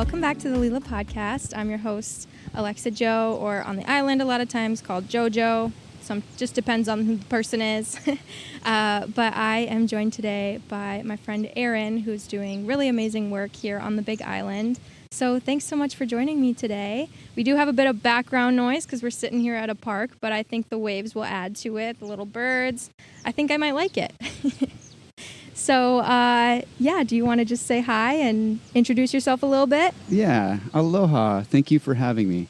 Welcome back to the Lila podcast. I'm your host, Alexa Joe, or on the island a lot of times called JoJo. Just depends on who the person is. But I am joined today by my friend Aaron, who's doing really amazing work here on the Big Island. So thanks so much for joining me today. We do have a bit of background noise because we're sitting here at a park, but I think the waves will add to it, the little birds. I think I might like it. So, do you want to just say hi and introduce yourself a little bit? Yeah, aloha. Thank you for having me.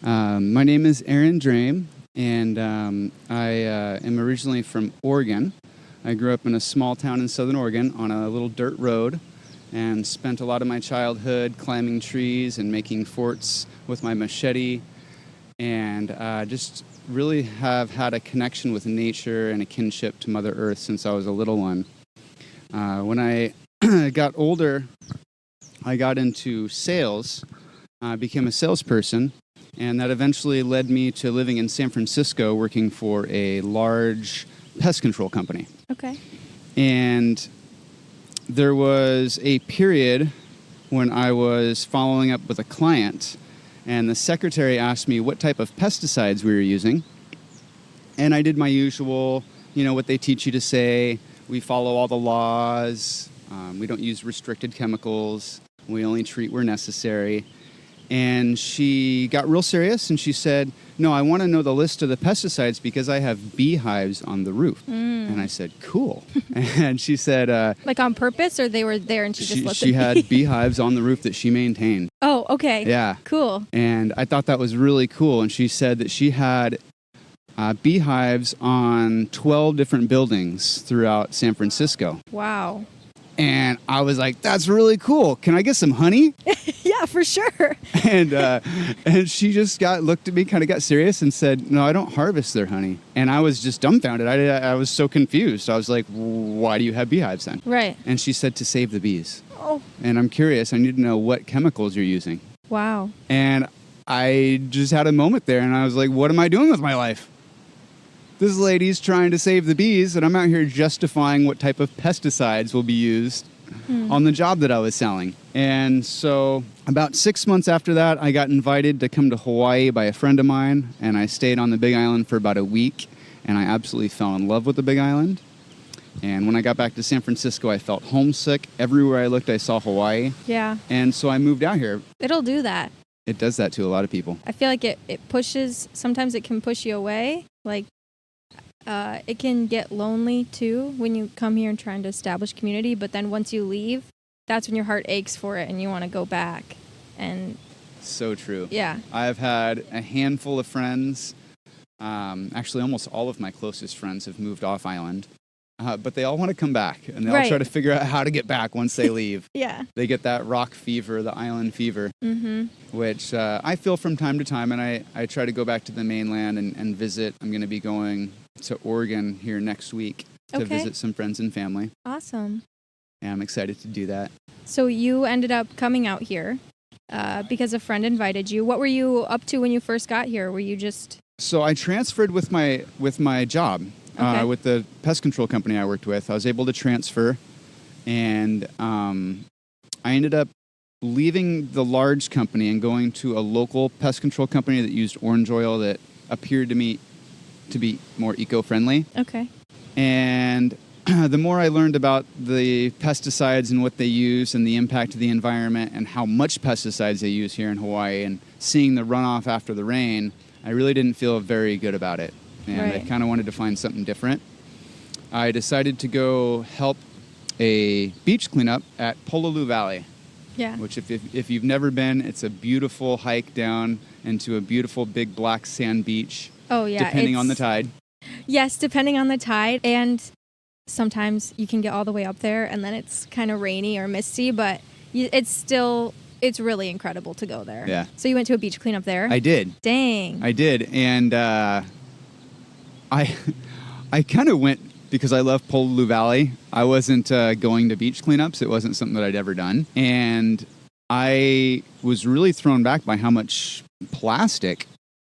My name is Aaron Draime, and I am originally from Oregon. I grew up in a small town in southern Oregon on a little dirt road and spent a lot of my childhood climbing trees and making forts with my machete, and just really have had a connection with nature and a kinship to Mother Earth since I was a little one. When I got older, I got into sales, became a salesperson, and that eventually led me to living in San Francisco working for a large pest control company. Okay. And there was a period when I was following up with a client, and the secretary asked me what type of pesticides we were using. And I did my usual, what they teach you to say. We follow all the laws. We don't use restricted chemicals. We only treat where necessary. And she got real serious and she said, "No, I want to know the list of the pesticides because I have beehives on the roof." And I said, "Cool." And she said... like on purpose, or they were there and she just looked at She had beehives on the roof that she maintained. Oh, okay. Yeah. Cool. And I thought that was really cool. And she said that she had beehives on 12 different buildings throughout San Francisco. Wow. And I was like, "That's really cool. Can I get some honey?" Yeah, for sure. And she just looked at me, kind of got serious and said, "No, I don't harvest their honey." And I was just dumbfounded. I was so confused. I was like, "Why do you have beehives then?" Right. And she said, "To save the bees." Oh. And I'm curious. I need to know what chemicals you're using. Wow. And I just had a moment there and I was like, what am I doing with my life? This lady's trying to save the bees, and I'm out here justifying what type of pesticides will be used on the job that I was selling. And so about 6 months after that, I got invited to come to Hawaii by a friend of mine, and I stayed on the Big Island for about a week, and I absolutely fell in love with the Big Island. And when I got back to San Francisco, I felt homesick. Everywhere I looked, I saw Hawaii. Yeah. And so I moved out here. It'll do that. It does that to a lot of people. I feel like it pushes, sometimes it can push you away. Like, it can get lonely too when you come here and trying to establish community, but then once you leave, that's when your heart aches for it and you want to go back. And so true. Yeah. I've had a handful of friends. Actually, almost all of my closest friends have moved off island, but they all want to come back, and they all try to figure out how to get back once they leave. Yeah. They get that rock fever, the island fever, which I feel from time to time, and I try to go back to the mainland and visit. I'm going to be going to Oregon here next week to visit some friends and family. Awesome. And I'm excited to do that. So you ended up coming out here because a friend invited you. What were you up to when you first got here? Were you just... So I transferred with my job. With the pest control company I worked with. I was able to transfer, and I ended up leaving the large company and going to a local pest control company that used orange oil that appeared to me to be more eco-friendly. Okay. And the more I learned about the pesticides and what they use and the impact of the environment and how much pesticides they use here in Hawaii, and seeing the runoff after the rain, I really didn't feel very good about it. And I kind of wanted to find something different. I decided to go help a beach cleanup at Pololu Valley. Yeah. Which, if you've never been, it's a beautiful hike down into a beautiful big black sand beach. Oh, yeah. Depending on the tide. Yes, depending on the tide. And sometimes you can get all the way up there and then it's kind of rainy or misty, but it's really incredible to go there. Yeah. So you went to a beach cleanup there? I did. Dang. I did. And I kind of went because I love Pololu Valley. I wasn't going to beach cleanups. It wasn't something that I'd ever done. And I was really thrown back by how much plastic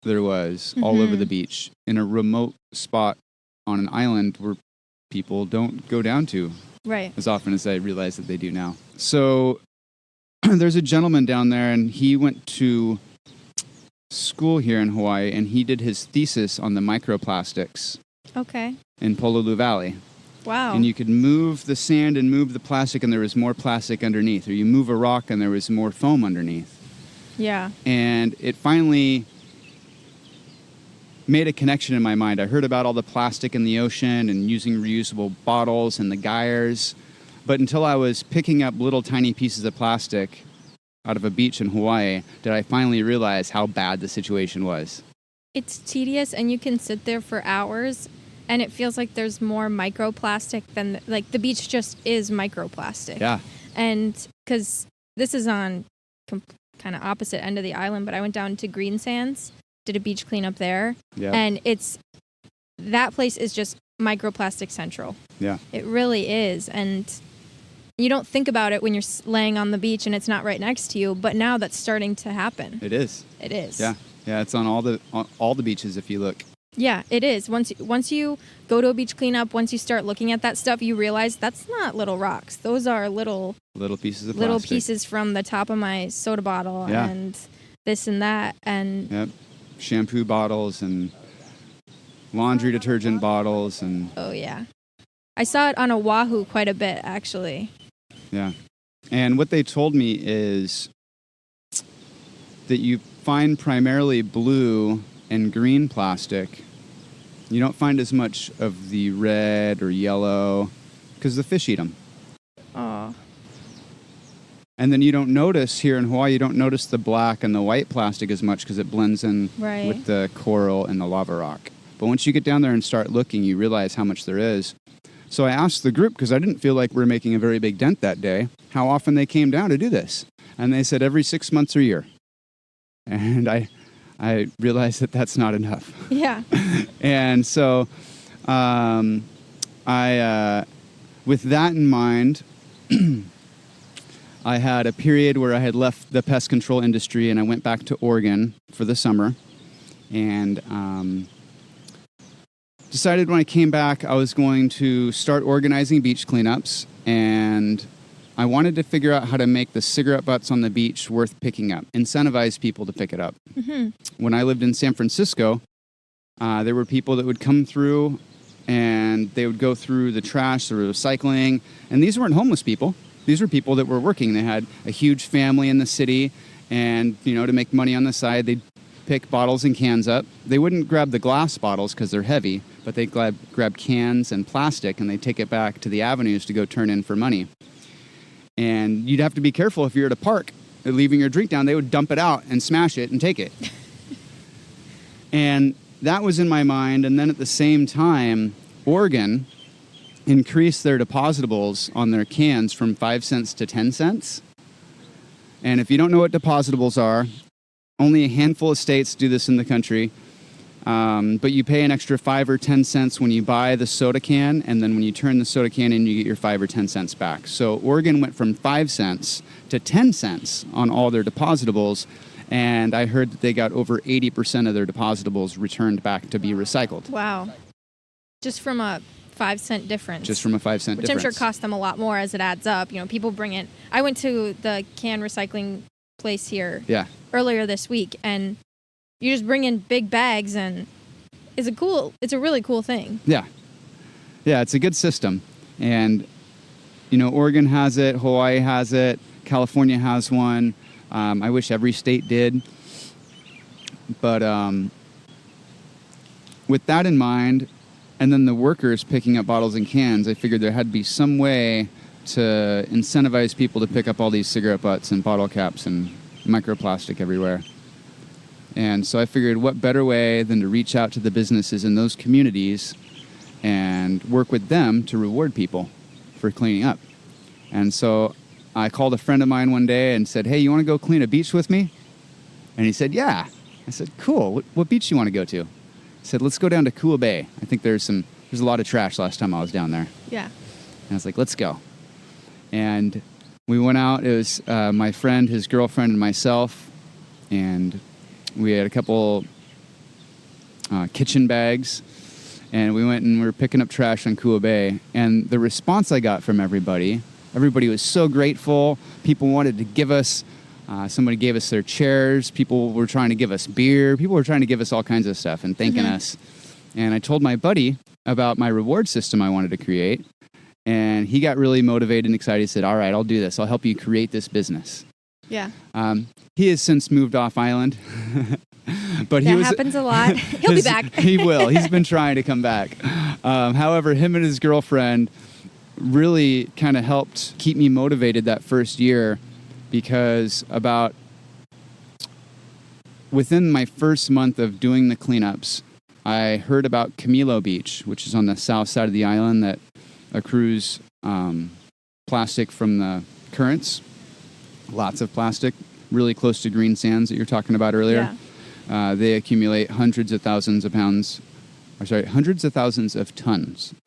there was all over the beach in a remote spot on an island where people don't go down to as often as I realize that they do now. So there's a gentleman down there, and he went to school here in Hawaii, and he did his thesis on the microplastics Okay. in Pololu Valley. Wow. And you could move the sand and move the plastic, and there was more plastic underneath. Or you move a rock, and there was more foam underneath. Yeah. And it finally made a connection in my mind. I heard about all the plastic in the ocean and using reusable bottles and the gyres. But until I was picking up little tiny pieces of plastic out of a beach in Hawaii, did I finally realize how bad the situation was. It's tedious, and you can sit there for hours, and it feels like there's more microplastic than, like, the beach just is microplastic. Yeah. And because this is on kind of opposite end of the island, but I went down to Green Sands, did a beach cleanup there, Yeah. and that place is just microplastic central. Yeah. It really is, and you don't think about it when you're laying on the beach and it's not right next to you, but now that's starting to happen. It is. It is. Yeah. Yeah, it's on all the beaches if you look. Yeah, it is. Once you go to a beach cleanup, once you start looking at that stuff, you realize that's not little rocks. Those are little pieces of little plastic. pieces from the top of my soda bottle Yeah. and this and that. And Yep. Shampoo bottles and laundry detergent bottles and oh yeah, I saw it on Oahu quite a bit actually. yeah. And what they told me is that you find primarily blue and green plastic. You don't find as much of the red or yellow because the fish eat them. Oh. And then you don't notice here in Hawaii, you don't notice the black and the white plastic as much because it blends in Right. with the coral and the lava rock. But once you get down there and start looking, you realize how much there is. So I asked the group, because I didn't feel like we were making a very big dent that day, how often they came down to do this. And they said every 6 months or a year. And I realized that that's not enough. Yeah. And so with that in mind, I had a period where I had left the pest control industry and I went back to Oregon for the summer. And decided when I came back I was going to start organizing beach cleanups, and I wanted to figure out how to make the cigarette butts on the beach worth picking up, incentivize people to pick it up. Mm-hmm. When I lived in San Francisco, there were people that would come through and they would go through the trash, the recycling, and these weren't homeless people. These were people that were working. They had a huge family in the city, and to make money on the side, they'd pick bottles and cans up. They wouldn't grab the glass bottles because they're heavy, but they'd grab cans and plastic, and they'd take it back to the avenues to go turn in for money. And you'd have to be careful if you're at a park, leaving your drink down, they would dump it out and smash it and take it. And that was in my mind. And then at the same time, Oregon increased their depositables on their cans from 5 cents to 10 cents. And if you don't know what depositables are, only a handful of states do this in the country. But you pay an extra 5 or 10 cents when you buy the soda can, and then when you turn the soda can in, you get your 5 or 10 cents back. So Oregon went from 5 cents to 10 cents on all their depositables, and I heard that they got over 80% of their depositables returned back to be recycled. Wow. Just from a 5-cent difference. Just from a 5-cent difference. Which I'm sure cost them a lot more as it adds up. People bring in. I went to the can recycling place here earlier this week, and you just bring in big bags, and it's a really cool thing. Yeah, it's a good system. And Oregon has it, Hawaii has it, California has one. I wish every state did. But with that in mind, and then the workers picking up bottles and cans, I figured there had to be some way to incentivize people to pick up all these cigarette butts and bottle caps and microplastic everywhere. And so I figured what better way than to reach out to the businesses in those communities and work with them to reward people for cleaning up. And so I called a friend of mine one day and said, hey, you want to go clean a beach with me? And he said, yeah. I said, cool. What beach do you want to go to? He said, let's go down to Kua Bay. I think there's a lot of trash last time I was down there. Yeah. And I was like, let's go. And we went out. It was my friend, his girlfriend, and myself. And we had a couple kitchen bags. And we went and we were picking up trash on Kua Bay. And the response I got from everybody Everybody was so grateful. People wanted to give us, somebody gave us their chairs. People were trying to give us beer. People were trying to give us all kinds of stuff and thanking us. And I told my buddy about my reward system I wanted to create. And he got really motivated and excited. He said, all right, I'll do this. I'll help you create this business. Yeah. He has since moved off island. But that happens a lot. He'll be back. He will. He's been trying to come back. However, him and his girlfriend really kind of helped keep me motivated that first year, because within my first month of doing the cleanups, I heard about Camilo Beach, which is on the south side of the island that accrues plastic from the currents. Lots of plastic, really close to green sands that you're talking about earlier. Yeah. They accumulate hundreds of thousands of tons of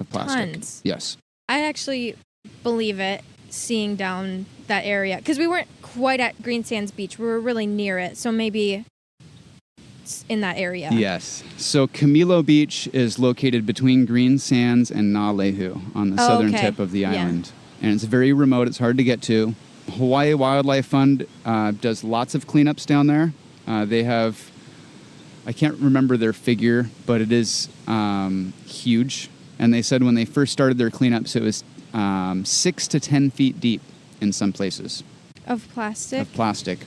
plastic. Tons? Yes. I actually believe it, seeing down that area, because we weren't quite at Green Sands Beach. We were really near it, so maybe it's in that area. Yes. So Camilo Beach is located between Green Sands and Nalehu on the southern tip of the island. Yeah. And it's very remote. It's hard to get to. Hawaii Wildlife Fund does lots of cleanups down there. They have, I can't remember their figure, but it is huge. And they said when they first started their cleanups, it was 6 to 10 feet deep in some places. Of plastic? Of plastic.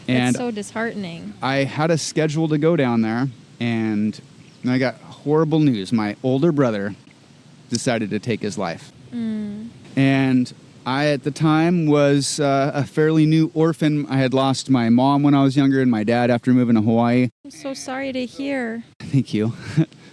And it's so disheartening. I had a schedule to go down there, and I got horrible news. My older brother decided to take his life. And I, at the time, was a fairly new orphan. I had lost my mom when I was younger and my dad after moving to Hawaii. I'm so sorry to hear. Thank you.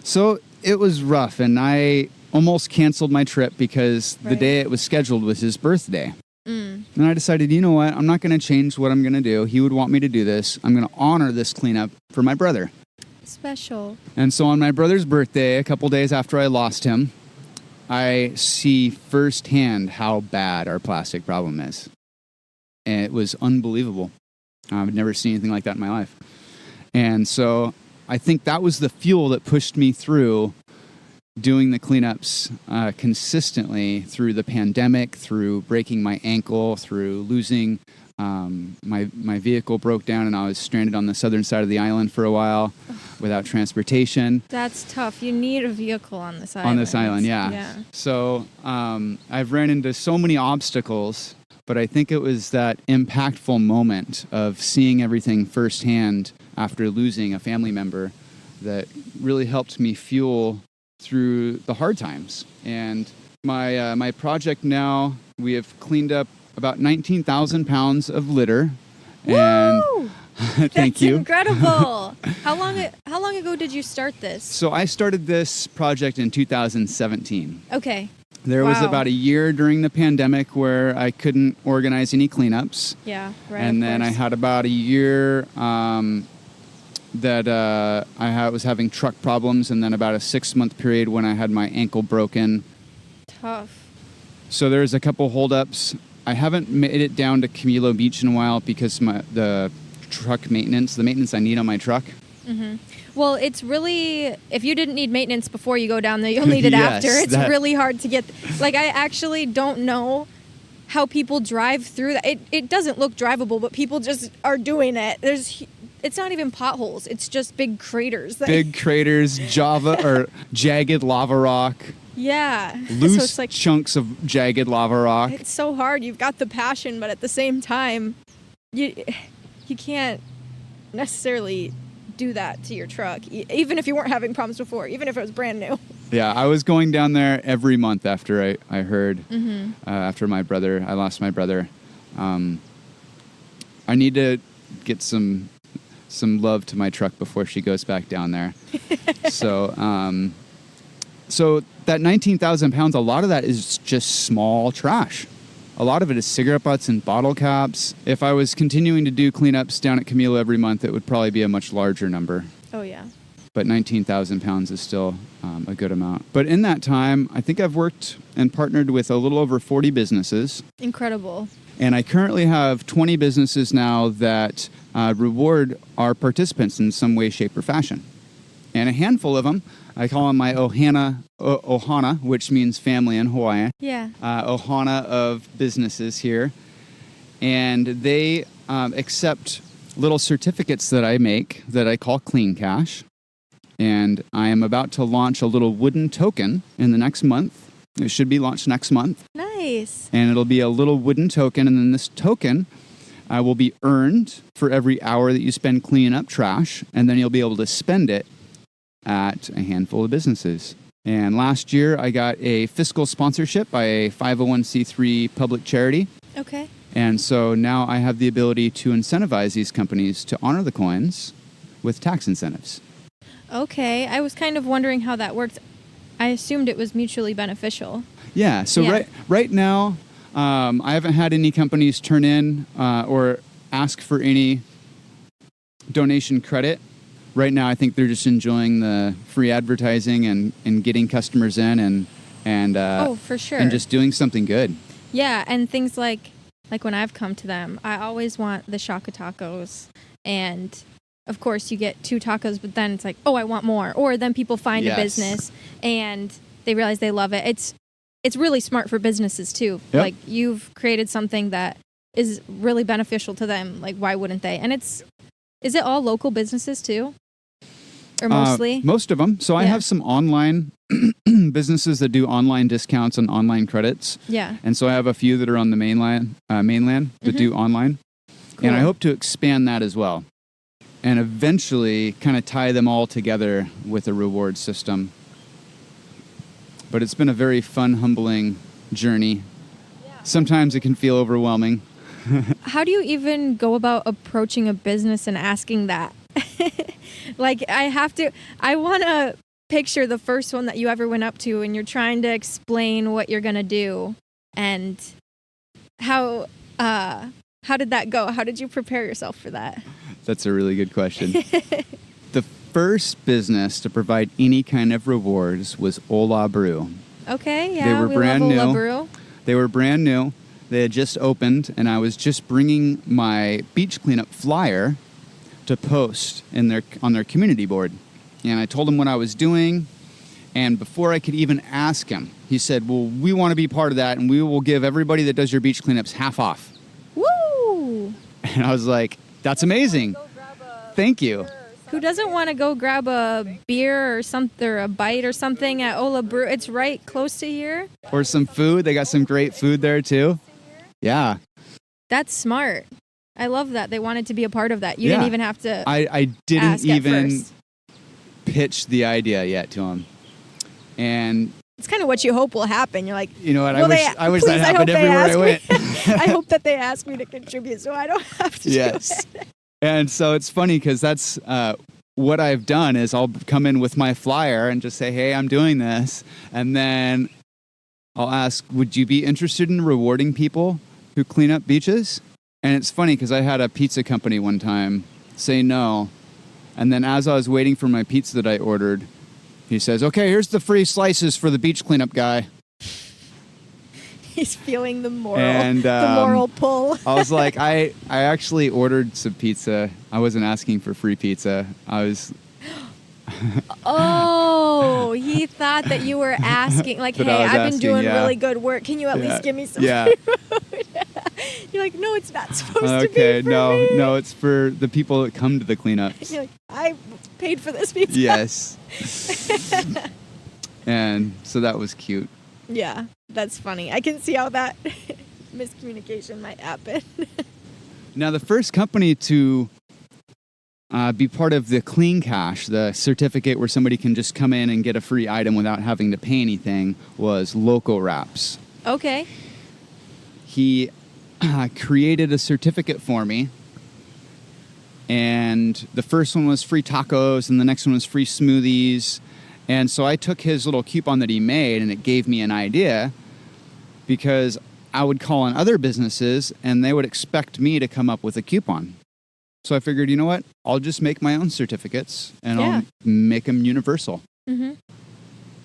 So it was rough, and I almost canceled my trip because the day it was scheduled was his birthday. And I decided, you know what? I'm not going to change what I'm going to do. He would want me to do this. I'm going to honor this cleanup for my brother. Special. And so on my brother's birthday, a couple days after I lost him, I see firsthand how bad our plastic problem is. And it was unbelievable. I've never seen anything like that in my life. And so I think that was the fuel that pushed me through doing the cleanups consistently through the pandemic, through breaking my ankle, through losing my vehicle broke down and I was stranded on the southern side of the island for a while without transportation. That's tough. You need a vehicle on this island. On this island, yeah. So I've ran into so many obstacles, but I think it was that impactful moment of seeing everything firsthand after losing a family member that really helped me fuel through the hard times. And my project now, we have cleaned up about 19,000 pounds of litter. And thank you. That's incredible. How long ago did you start this? So I started this project in 2017. Okay. There was about a year during the pandemic where I couldn't organize any cleanups. Yeah, right. And then I had about a year that I was having truck problems, and then about a 6-month period when I had my ankle broken. Tough. So there's a couple holdups. I haven't made it down to Camilo Beach in a while because the truck maintenance, the maintenance I need on my truck. Mm-hmm. Well, it's really, if you didn't need maintenance before you go down there, you'll need it after. It's really hard to get, I actually don't know how people drive through that. It doesn't look drivable, but people just are doing it. It's not even potholes. It's just big craters. Big craters, jagged lava rock. Yeah. Loose chunks of jagged lava rock. It's so hard. You've got the passion, but at the same time, you can't necessarily do that to your truck, even if you weren't having problems before, even if it was brand new. Yeah, I was going down there every month after I heard, after I lost my brother. I need to get some love to my truck before she goes back down there. So that 19,000 pounds, a lot of that is just small trash. A lot of it is cigarette butts and bottle caps. If I was continuing to do cleanups down at Camilo every month, it would probably be a much larger number. Oh, yeah. But 19,000 pounds is still a good amount. But in that time, I think I've worked and partnered with a little over 40 businesses. Incredible. And I currently have 20 businesses now that reward our participants in some way, shape, or fashion. And a handful of them, I call them my ohana, which means family in Hawaii. Yeah. Ohana of businesses here. And they accept little certificates that I make that I call Clean Cash. And I am about to launch a little wooden token in the next month. It should be launched next month. Nice. And it'll be a little wooden token. And then this token will be earned for every hour that you spend cleaning up trash. And then you'll be able to spend it at a handful of businesses. And last year, I got a fiscal sponsorship by a 501c3 public charity. Okay. And so now I have the ability to incentivize these companies to honor the coins with tax incentives. Okay. I was kind of wondering how that worked. I assumed it was mutually beneficial. Yeah. So right now, I haven't had any companies turn in or ask for any donation credit. Right now, I think they're just enjoying the free advertising and getting customers in and oh, for sure. and just doing something good. Yeah, and things like when I've come to them, I always want the shaka tacos, and of course you get 2 tacos, but then it's like, oh, I want more. Or then people find a business and they realize they love it. It's really smart for businesses too. Yep. Like you've created something that is really beneficial to them. Like why wouldn't they? And is it all local businesses too? Or mostly? Most of them. So I have some online businesses that do online discounts and online credits. Yeah. And so I have a few that are on the mainland that do online. Cool. And I hope to expand that as well. And eventually kind of tie them all together with a reward system. But it's been a very fun, humbling journey. Yeah. Sometimes it can feel overwhelming. How do you even go about approaching a business and asking that? Like, I want to picture the first one that you ever went up to and you're trying to explain what you're going to do. And how did that go? How did you prepare yourself for that? That's a really good question. The first business to provide any kind of rewards was Ola Brew. Okay, yeah, they were brand new. Ola Brew. They were brand new. They had just opened, and I was just bringing my beach cleanup flyer to post on their community board. And I told him what I was doing, and before I could even ask him, he said, well, we want to be part of that, and we will give everybody that does your beach cleanups half off. Woo! And I was like, that's amazing. Thank you. Who doesn't want to go grab a beer or something, or a bite or something at Ola Brew? It's right close to here. Or some food. They got some great food there, too. Yeah. That's smart. I love that. They wanted to be a part of that. You didn't even have to I didn't ask even pitch the idea yet to them. And it's kind of what you hope will happen. You're like, you know what? I wish that happened everywhere I went. I hope that they ask me to contribute so I don't have to do it. And so it's funny because that's what I've done is I'll come in with my flyer and just say, hey, I'm doing this. And then I'll ask, would you be interested in rewarding people who clean up beaches? And it's funny because I had a pizza company one time say no. And then as I was waiting for my pizza that I ordered, he says, okay, here's the free slices for the beach cleanup guy. He's feeling the moral pull. I was like, I actually ordered some pizza. I wasn't asking for free pizza. I was... Oh, he thought that you were asking, like, hey, I've been doing really good work. Can you at least give me some food? You're like, no, it's not supposed to be for me. No, it's for the people that come to the cleanups. You're like, I paid for this pizza. Yes. And so that was cute. Yeah, that's funny. I can see how that miscommunication might happen. Now, the first company to be part of the Clean Cash, the certificate where somebody can just come in and get a free item without having to pay anything, was Loco Wraps. Okay. He created a certificate for me, and the first one was free tacos, and the next one was free smoothies. And so I took his little coupon that he made, and it gave me an idea, because I would call on other businesses, and they would expect me to come up with a coupon. So I figured, you know what? I'll just make my own certificates, and I'll make them universal. Mm-hmm.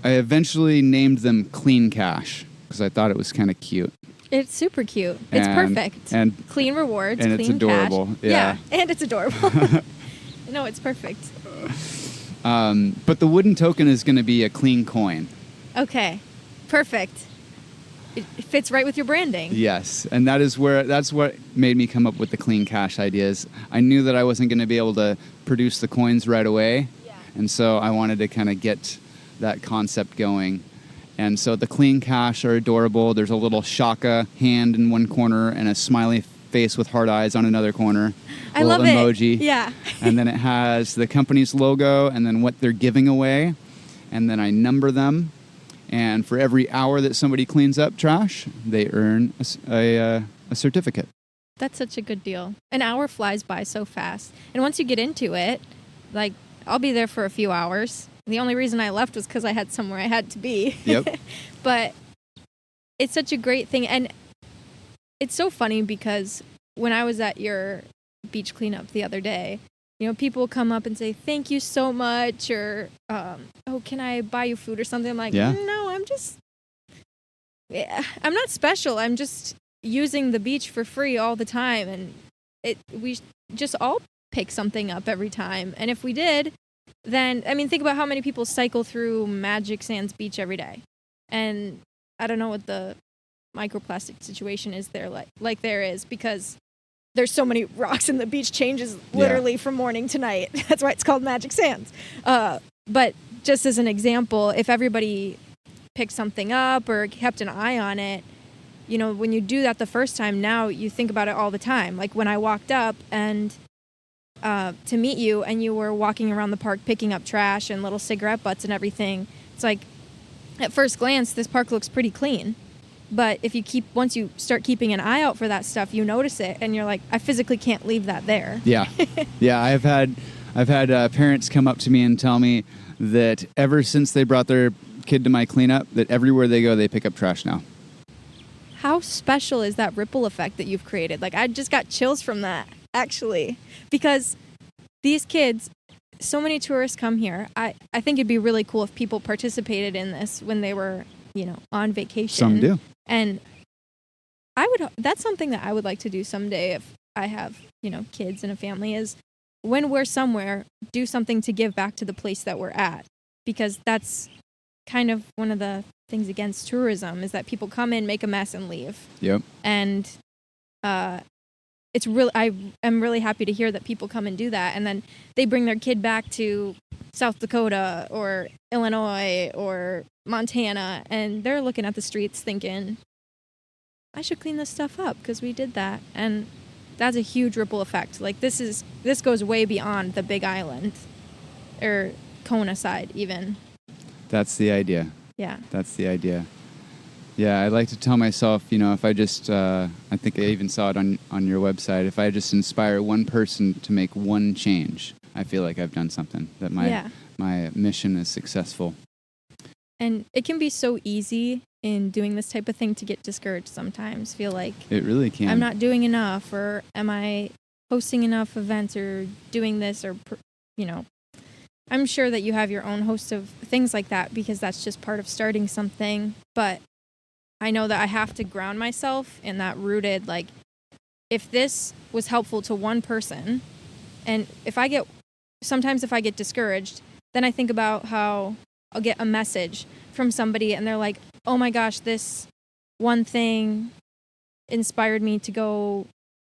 I eventually named them Clean Cash, because I thought it was kind of cute. It's super cute. It's perfect. And clean rewards, and clean it's adorable. Cash. Yeah, and it's adorable. No, it's perfect. But the wooden token is going to be a clean coin. Okay, perfect. It fits right with your branding. Yes, and that's what made me come up with the clean cash ideas. I knew that I wasn't going to be able to produce the coins right away, and so I wanted to kind of get that concept going. And so the clean cash are adorable. There's a little shaka hand in one corner and a smiley face with hard eyes on another corner. I love emoji. it. Yeah. And then it has the company's logo and then what they're giving away. And then I number them. And for every hour that somebody cleans up trash, they earn a certificate. That's such a good deal. An hour flies by so fast. And once you get into it, like, I'll be there for a few hours. The only reason I left was because I had somewhere I had to be. Yep. But it's such a great thing. And it's so funny because when I was at your beach cleanup the other day, you know, people come up and say, thank you so much, or, oh, can I buy you food or something? I'm like, no, I'm not special. I'm just using the beach for free all the time. And we just all pick something up every time. And if we did, then, I mean, think about how many people cycle through Magic Sands Beach every day. And I don't know what the microplastic situation is there like there is, because there's so many rocks and the beach changes literally from morning to night. That's why it's called Magic Sands. But just as an example, if everybody picked something up or kept an eye on it, you know, when you do that the first time, now you think about it all the time. Like when I walked up and to meet you and you were walking around the park picking up trash and little cigarette butts and everything, it's like, at first glance, this park looks pretty clean. But if you once you start keeping an eye out for that stuff, you notice it, and you're like, I physically can't leave that there. Yeah, yeah. I've had parents come up to me and tell me that ever since they brought their kid to my cleanup, that everywhere they go, they pick up trash now. How special is that ripple effect that you've created? Like, I just got chills from that, actually, because these kids, so many tourists come here. I think it'd be really cool if people participated in this when they were, you know, on vacation. Some do. And that's something that I would like to do someday if I have, you know, kids and a family, is when we're somewhere, do something to give back to the place that we're at. Because that's kind of one of the things against tourism, is that people come in, make a mess, and leave. Yep. And it's really, I am really happy to hear that people come and do that, and then they bring their kid back to South Dakota or Illinois or Montana, and they're looking at the streets thinking, I should clean this stuff up because we did that. And that's a huge ripple effect. Like, this goes way beyond the Big Island or Kona side even. That's the idea. Yeah. That's the idea. Yeah, I like to tell myself, you know, if I just, I think I even saw it on your website, if I just inspire one person to make one change, I feel like I've done something, that my mission is successful. And it can be so easy in doing this type of thing to get discouraged sometimes, feel like it really can. I'm not doing enough, or am I hosting enough events or doing this, or, you know, I'm sure that you have your own host of things like that, because that's just part of starting something. But I know that I have to ground myself in that rooted, like, if this was helpful to one person, and sometimes if I get discouraged, then I think about how I'll get a message from somebody and they're like, oh my gosh, this one thing inspired me to go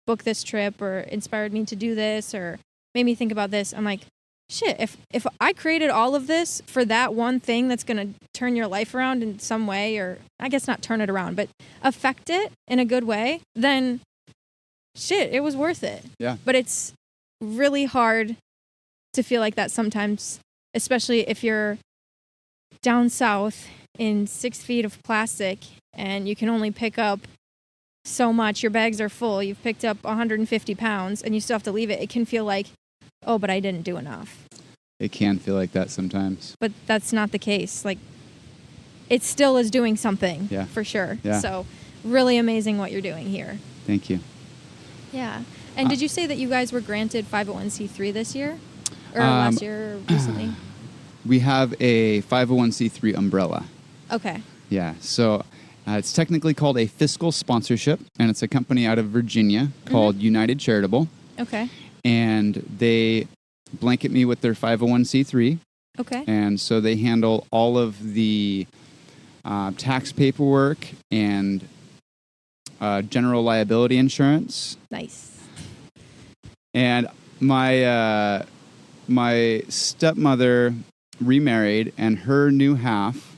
book this trip, or inspired me to do this, or made me think about this. I'm like, shit, if I created all of this for that one thing that's going to turn your life around in some way, or I guess not turn it around, but affect it in a good way, then shit, it was worth it. Yeah. But it's really hard to feel like that sometimes, especially if you're down south in 6 feet of plastic and you can only pick up so much. Your bags are full. You've picked up 150 pounds and you still have to leave it. It can feel like, oh, but I didn't do enough. It can feel like that sometimes. But that's not the case. Like, it still is doing something, yeah, for sure. Yeah. So really amazing what you're doing here. Thank you. Yeah. And did you say that you guys were granted 501c3 this year? Or last year, or recently? We have a 501c3 umbrella. Okay. Yeah. So it's technically called a fiscal sponsorship, and it's a company out of Virginia called United Charitable. Okay. And they blanket me with their 501c3, Okay. And so they handle all of the tax paperwork and general liability insurance. Nice. And my stepmother remarried, and her new half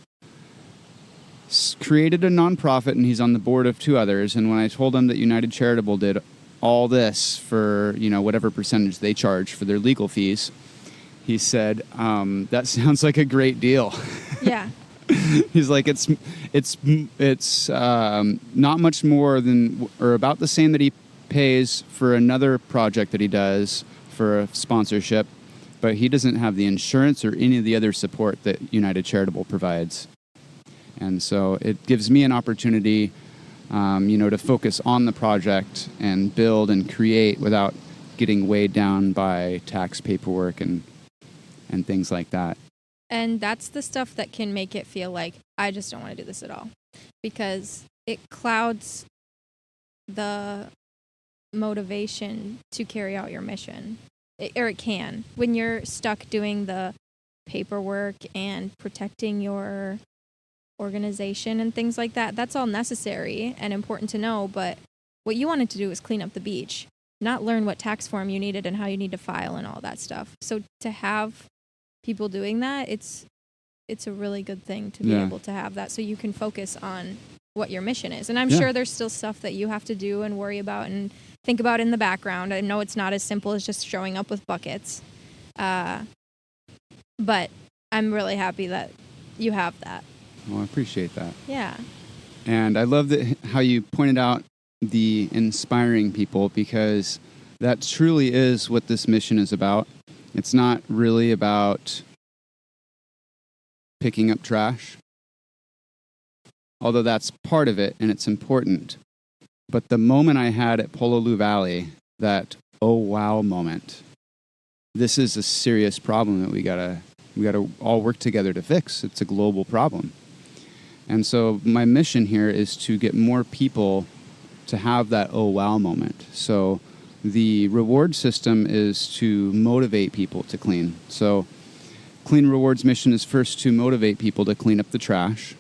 created a nonprofit, and he's on the board of 2 others. And when I told him that United Charitable did all this for, whatever percentage they charge for their legal fees, he said, that sounds like a great deal. Yeah. He's like, it's not much more than, or about the same that he pays for another project that he does for a sponsorship, but he doesn't have the insurance or any of the other support that United Charitable provides. And so it gives me an opportunity, to focus on the project and build and create without getting weighed down by tax paperwork and things like that. And that's the stuff that can make it feel like, I just don't want to do this at all. Because it clouds the motivation to carry out your mission. Or it can. When you're stuck doing the paperwork and protecting your organization and things like that, that's all necessary and important to know. But what you wanted to do was clean up the beach, not learn what tax form you needed and how you need to file and all that stuff. So to have people doing that, it's a really good thing to be able to have that, so you can focus on what your mission is. And I'm sure there's still stuff that you have to do and worry about and think about in the background. I know it's not as simple as just showing up with buckets, but I'm really happy that you have that. Well, I appreciate that. Yeah. And I love how you pointed out the inspiring people, because that truly is what this mission is about. It's not really about picking up trash, although that's part of it and it's important. But the moment I had at Pololu Valley, that oh wow moment, this is a serious problem that we gotta all work together to fix. It's a global problem. And so my mission here is to get more people to have that oh wow moment. So the reward system is to motivate people to clean. So Clean Rewards' mission is first to motivate people to clean up the trash.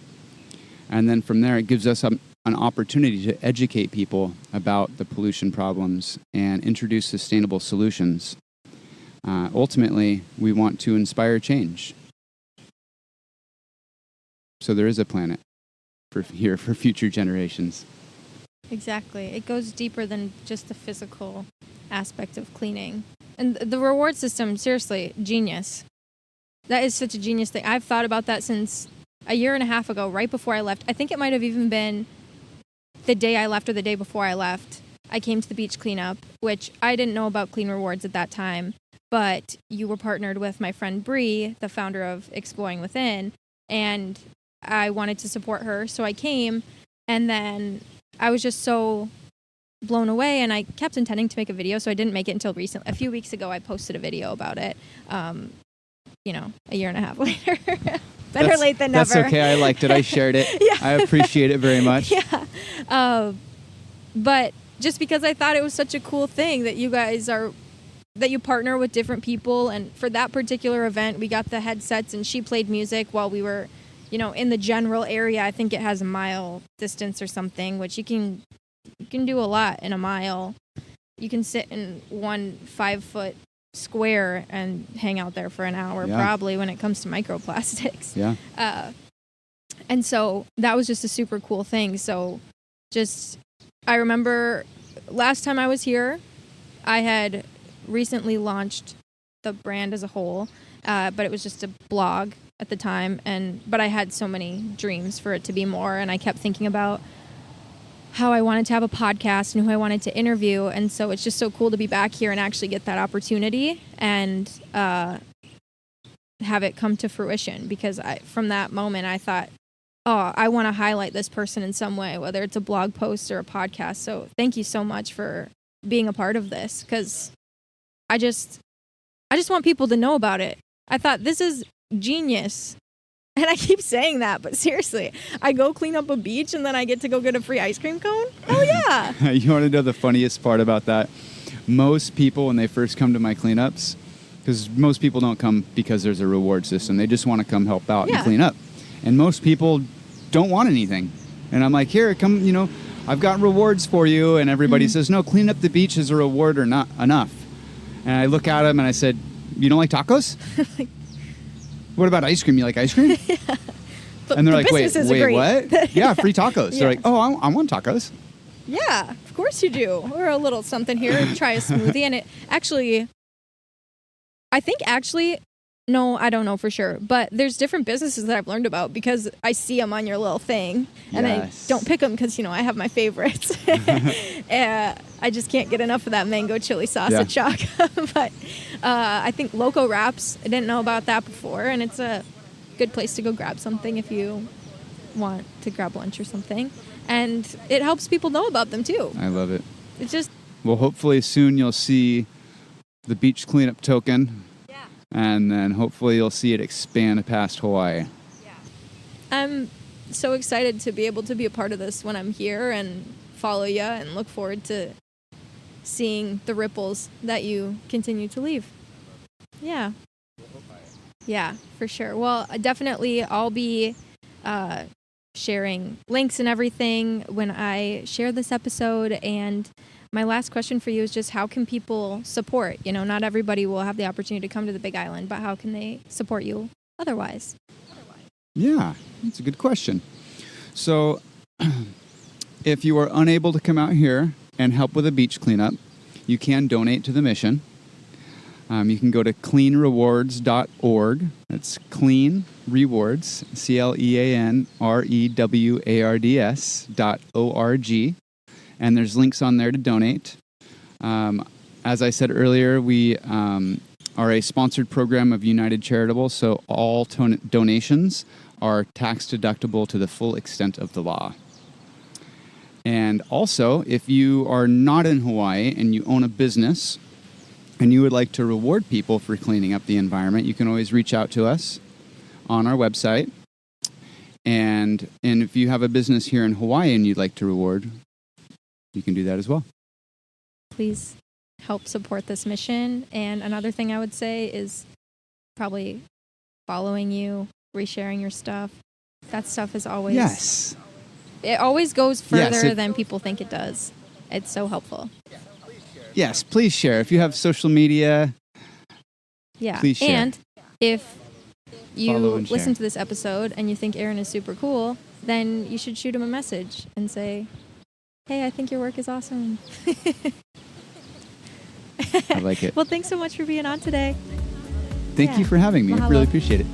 And then from there, it gives us an opportunity to educate people about the pollution problems and introduce sustainable solutions. Ultimately, we want to inspire change. So there is a planet for future generations. Exactly. It goes deeper than just the physical aspect of cleaning. And the reward system, seriously, genius. That is such a genius thing. I've thought about that since a year and a half ago, right before I left. I think it might have even been the day I left or the day before I left. I came to the beach cleanup, which I didn't know about Clean Rewards at that time, but you were partnered with my friend Bree, the founder of Exploring Within, and I wanted to support her, so I came, and then I was just so blown away, and I kept intending to make a video, so I didn't make it until recently. A few weeks ago, I posted a video about it, a year and a half later. Better late than never. That's okay. I liked it. I shared it. Yeah. I appreciate it very much. Yeah. But just because I thought it was such a cool thing that that you partner with different people, and for that particular event, we got the headsets, and she played music while we were in the general area. I think it has a mile distance or something, which you can do a lot in a mile. You can sit in 1 5-foot square and hang out there for an hour, probably, when it comes to microplastics. Yeah. And so that was just a super cool thing. So I remember last time I was here, I had recently launched the brand as a whole, but it was just a blog at the time, but I had so many dreams for it to be more, and I kept thinking about how I wanted to have a podcast and who I wanted to interview, and so it's just so cool to be back here and actually get that opportunity and have it come to fruition, because from that moment I thought, I want to highlight this person in some way, whether it's a blog post or a podcast. So thank you so much for being a part of this, because I just want people to know about it. I thought, this is genius. And I keep saying that, but seriously, I go clean up a beach and then I get to go get a free ice cream cone? Oh, yeah. You want to know the funniest part about that? Most people, when they first come to my cleanups, Because most people don't come because there's a reward system. They just want to come help out Yeah. and clean up. And most people don't want anything. And I'm like, here, come, I've got rewards for you. And everybody says, no, clean up the beach is a reward or not enough. And I look at them and I said, you don't like tacos? What about ice cream? You like ice cream? Yeah. And they're like, wait, businesses agree. what? Yeah, free tacos. Yeah. They're like, oh, I want tacos. Yeah, of course you do. Or a little something here. Try a smoothie. And no, I don't know for sure. But there's different businesses that I've learned about because I see them on your little thing. And Yes. I don't pick them because, I have my favorites. I just can't get enough of that mango chili sauce Yeah. at Chalk. But I think Loco Wraps, I didn't know about that before. And it's a good place to go grab something if you want to grab lunch or something. And it helps people know about them too. I love it. It's just, Well, hopefully soon you'll see the beach cleanup token. yeah. And then hopefully you'll see it expand past Hawaii. Yeah. I'm so excited to be able to be a part of this when I'm here and follow you and look forward to seeing the ripples that you continue to leave. Yeah. Yeah, for sure. Well, definitely I'll be sharing links and everything when I share this episode. And my last question for you is just how can people support? Not everybody will have the opportunity to come to the Big Island, but how can they support you otherwise? Yeah, that's a good question. So if you are unable to come out here and help with a beach cleanup, you can donate to the mission. You can go to cleanrewards.org. That's Clean Rewards, CLEANREWARDS.org. And there's links on there to donate. As I said earlier, we are a sponsored program of United Charitable, so all donations are tax deductible to the full extent of the law. And also, if you are not in Hawaii and you own a business and you would like to reward people for cleaning up the environment, you can always reach out to us on our website. And if you have a business here in Hawaii and you'd like to reward, you can do that as well. Please help support this mission. And another thing I would say is probably following you, resharing your stuff. That stuff is always... Yes. It always goes further Yes, than people think it does. It's so helpful. Yes, please share. If you have social media, Yeah. please share. And if you Follow and share. listen to this episode and you think Aaron is super cool, then you should shoot him a message and say, hey, I think your work is awesome. I like it. Well, thanks so much for being on today. Thank you for having me. I Mahalo. really appreciate it.